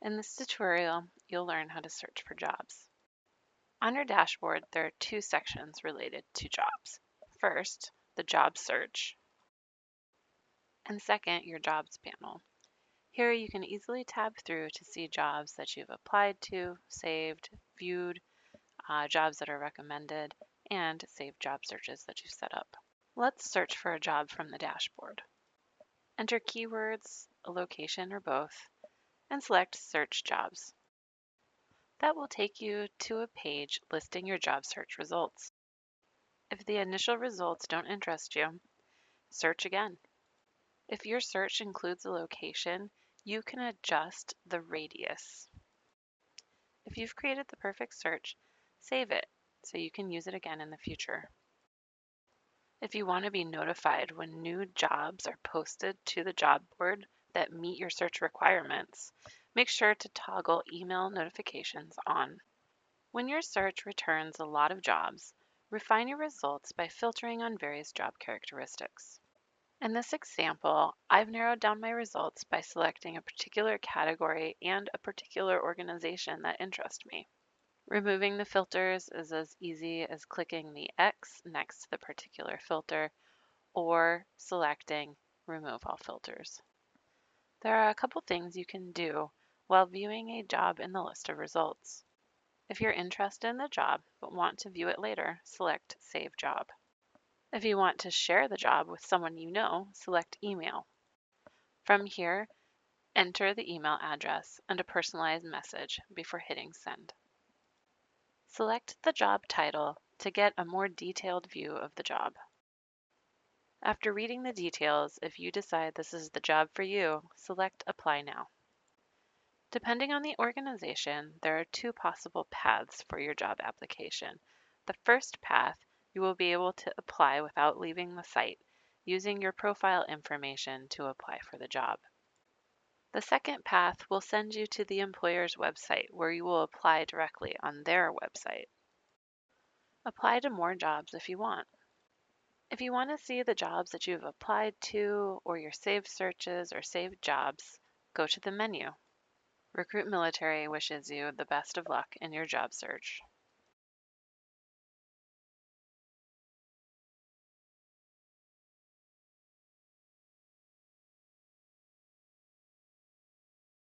In this tutorial, you'll learn how to search for jobs. On your dashboard, there are two sections related to jobs. First, the job search, and second, your jobs panel. Here you can easily tab through to see jobs that you've applied to, saved, viewed, jobs that are recommended, and save job searches that you've set up. Let's search for a job from the dashboard. Enter keywords, a location, or both, and select Search Jobs. That will take you to a page listing your job search results. If the initial results don't interest you, search again. If your search includes a location, you can adjust the radius. If you've created the perfect search, save it so you can use it again in the future. If you want to be notified when new jobs are posted to the job board that meet your search requirements, make sure to toggle email notifications on. When your search returns a lot of jobs, refine your results by filtering on various job characteristics. In this example, I've narrowed down my results by selecting a particular category and a particular organization that interest me. Removing the filters is as easy as clicking the X next to the particular filter or selecting Remove All Filters. There are a couple things you can do while viewing a job in the list of results. If you're interested in the job but want to view it later, select Save Job. If you want to share the job with someone you know, select Email. From here, enter the email address and a personalized message before hitting Send. Select the job title to get a more detailed view of the job. After reading the details, if you decide this is the job for you, select Apply Now. Depending on the organization, there are two possible paths for your job application. The first path, you will be able to apply without leaving the site, using your profile information to apply for the job. The second path will send you to the employer's website where you will apply directly on their website. Apply to more jobs if you want. If you want to see the jobs that you've applied to or your saved searches or saved jobs, go to the menu. Recruit Military wishes you the best of luck in your job search.